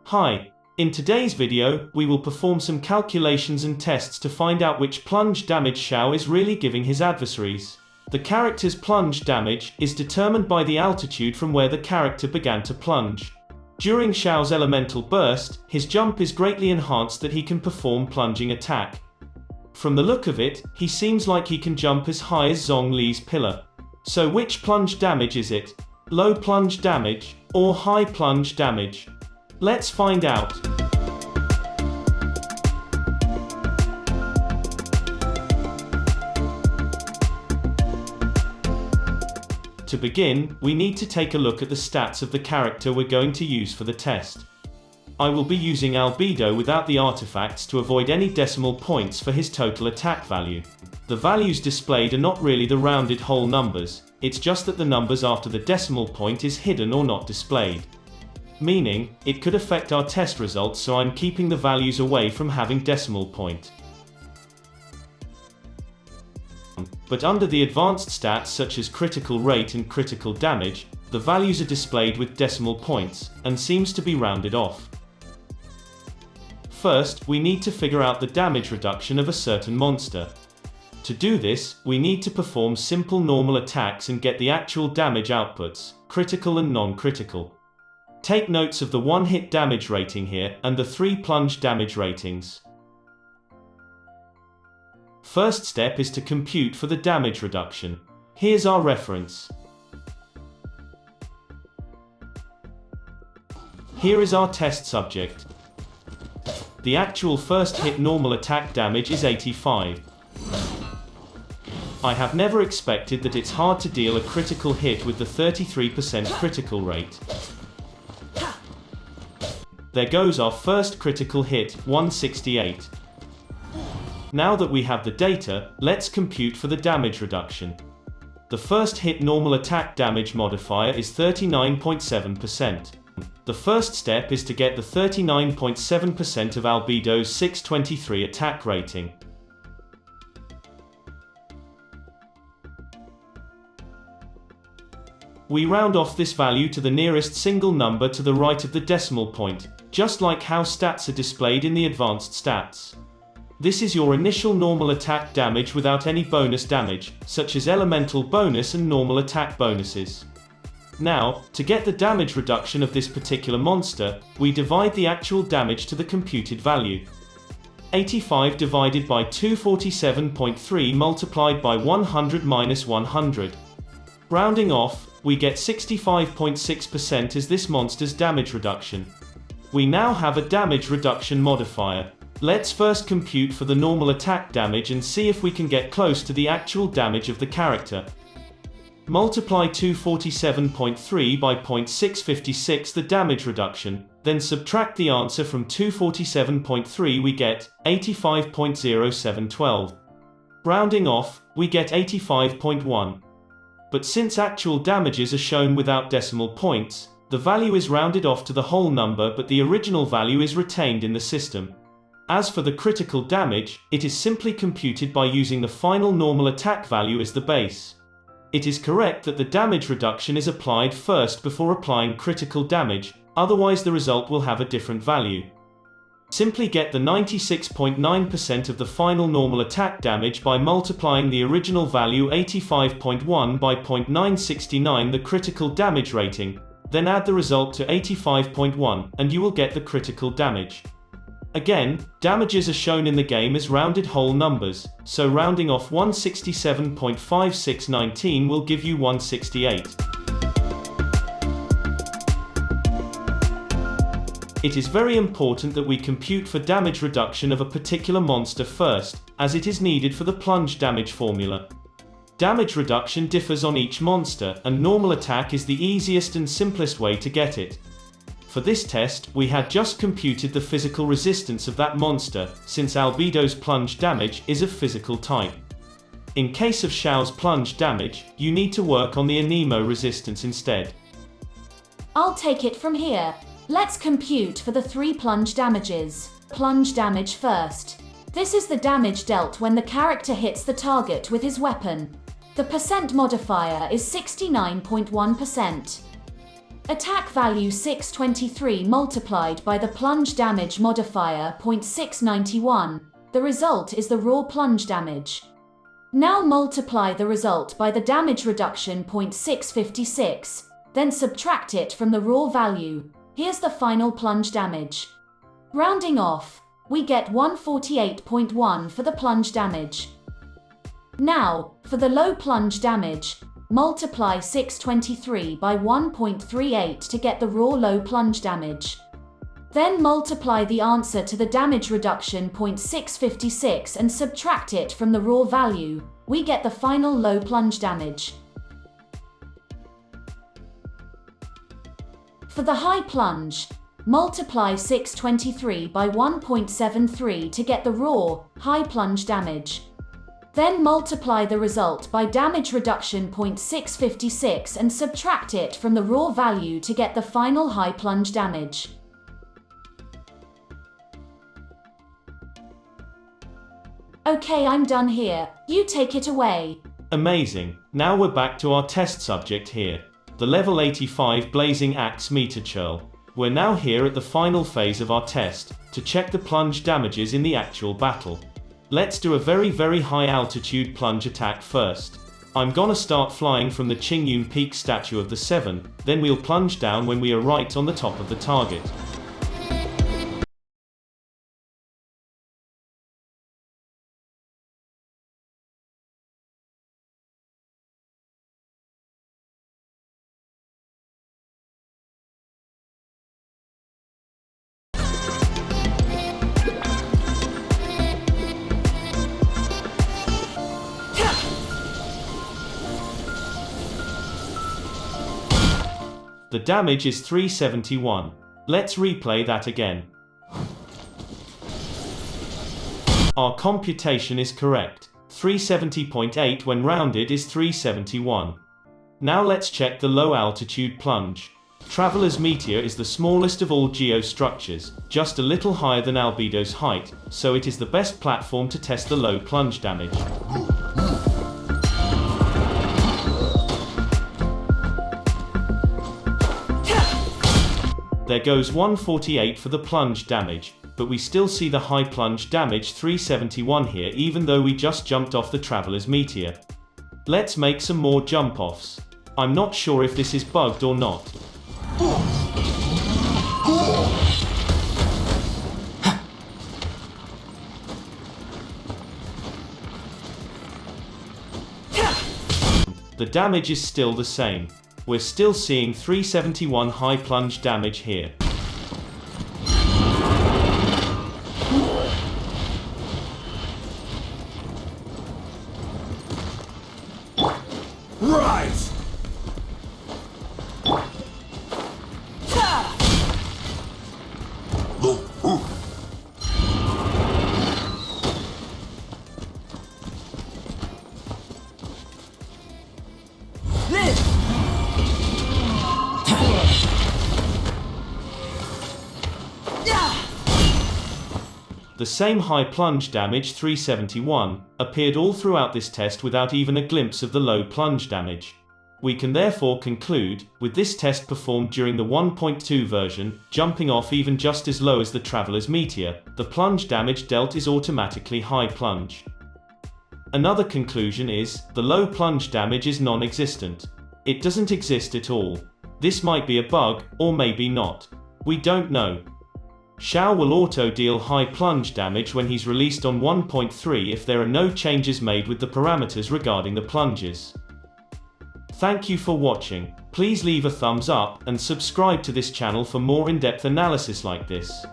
Hi, in today's video, we will perform some calculations and tests to find out which plunge damage Xiao is really giving his adversaries. The character's plunge damage is determined by the altitude from where the character began to plunge. During Xiao's elemental burst, his jump is greatly enhanced that he can perform plunging attack. From the look of it, he seems like he can jump as high as Zhongli's pillar. So which plunge damage is it? Low plunge damage, or high plunge damage? Let's find out. To begin, we need to take a look at the stats of the character we're going to use for the test. I will be using albedo without the artifacts to avoid any decimal points for his total attack value. The values displayed are not really the rounded whole numbers, it's just that the numbers after the decimal point is hidden or not displayed. Meaning, it could affect our test results, so I'm keeping the values away from having decimal point. But under the advanced stats such as critical rate and critical damage, the values are displayed with decimal points, and seems to be rounded off. First, we need to figure out the damage reduction of a certain monster. To do this, we need to perform simple normal attacks and get the actual damage outputs, critical and non-critical. Take notes of the one-hit damage rating here, and the 3 plunge damage ratings. First step is to compute for the damage reduction. Here's our reference. Here is our test subject. The actual first hit normal attack damage is 85. I have never expected that it's hard to deal a critical hit with the 33% critical rate. There goes our first critical hit, 168. Now that we have the data, let's compute for the damage reduction. The first hit normal attack damage modifier is 39.7%. The first step is to get the 39.7% of albedo's 623 attack rating. We round off this value to the nearest single number to the right of the decimal point, just like how stats are displayed in the advanced stats. This is your initial normal attack damage without any bonus damage, such as elemental bonus and normal attack bonuses. Now, to get the damage reduction of this particular monster, we divide the actual damage to the computed value. 85 divided by 247.3 multiplied by 100 minus 100. Rounding off, we get 65.6% as this monster's damage reduction. We now have a damage reduction modifier. Let's first compute for the normal attack damage and see if we can get close to the actual damage of the character. Multiply 247.3 by 0.656, the damage reduction, then subtract the answer from 247.3, we get 85.0712. Rounding off, we get 85.1. But since actual damages are shown without decimal points, the value is rounded off to the whole number, but the original value is retained in the system. As for the critical damage, it is simply computed by using the final normal attack value as the base. It is correct that the damage reduction is applied first before applying critical damage, otherwise the result will have a different value. Simply get the 96.9% of the final normal attack damage by multiplying the original value 85.1 by 0.969, the critical damage rating, then add the result to 85.1, and you will get the critical damage. Again, damages are shown in the game as rounded whole numbers, so rounding off 167.5619 will give you 168. It is very important that we compute for damage reduction of a particular monster first, as it is needed for the plunge damage formula. Damage reduction differs on each monster, and normal attack is the easiest and simplest way to get it. For this test, we had just computed the physical resistance of that monster, since albedo's plunge damage is of physical type. In case of Xiao's plunge damage, you need to work on the anemo resistance instead. I'll take it from here. Let's compute for the 3 plunge damages. Plunge damage first. This is the damage dealt when the character hits the target with his weapon. The percent modifier is 69.1%. Attack value 623 multiplied by the plunge damage modifier 0.691. The result is the raw plunge damage. Now multiply the result by the damage reduction 0.656, then subtract it from the raw value. Here's the final plunge damage. Rounding off, we get 148.1 for the plunge damage. Now, for the low plunge damage, multiply 623 by 1.38 to get the raw low plunge damage. Then multiply the answer to the damage reduction 0.656 and subtract it from the raw value. We get the final low plunge damage. For the high plunge, multiply 623 by 1.73 to get the raw, high plunge damage. Then multiply the result by damage reduction 0.656 and subtract it from the raw value to get the final high plunge damage. Okay, I'm done here. You take it away. Amazing. Now we're back to our test subject here. The level 85 Blazing Axe Meter Churl. We're now here at the final phase of our test, to check the plunge damages in the actual battle. Let's do a very high altitude plunge attack first. I'm gonna start flying from the Qingyun Peak statue of the 7, then we'll plunge down when we are right on the top of the target. The damage is 371. Let's replay that again. Our computation is correct. 370.8 when rounded is 371. Now let's check the low altitude plunge. Traveler's Meteor is the smallest of all geostructures, just a little higher than Albedo's height, so it is the best platform to test the low plunge damage. There goes 148 for the plunge damage, but we still see the high plunge damage 371 here even though we just jumped off the Traveler's Meteor. Let's make some more jump offs. I'm not sure if this is bugged or not. The damage is still the same. We're still seeing 371 high plunge damage here. Right! The same high plunge damage 371 appeared all throughout this test without even a glimpse of the low plunge damage. We can therefore conclude, with this test performed during the 1.2 version, jumping off even just as low as the Traveler's Meteor, the plunge damage dealt is automatically high plunge. Another conclusion is, the low plunge damage is non-existent. It doesn't exist at all. This might be a bug, or maybe not. We don't know. Xiao will auto-deal high plunge damage when he's released on 1.3 if there are no changes made with the parameters regarding the plunges. Thank you for watching. Please leave a thumbs up and subscribe to this channel for more in-depth analysis like this.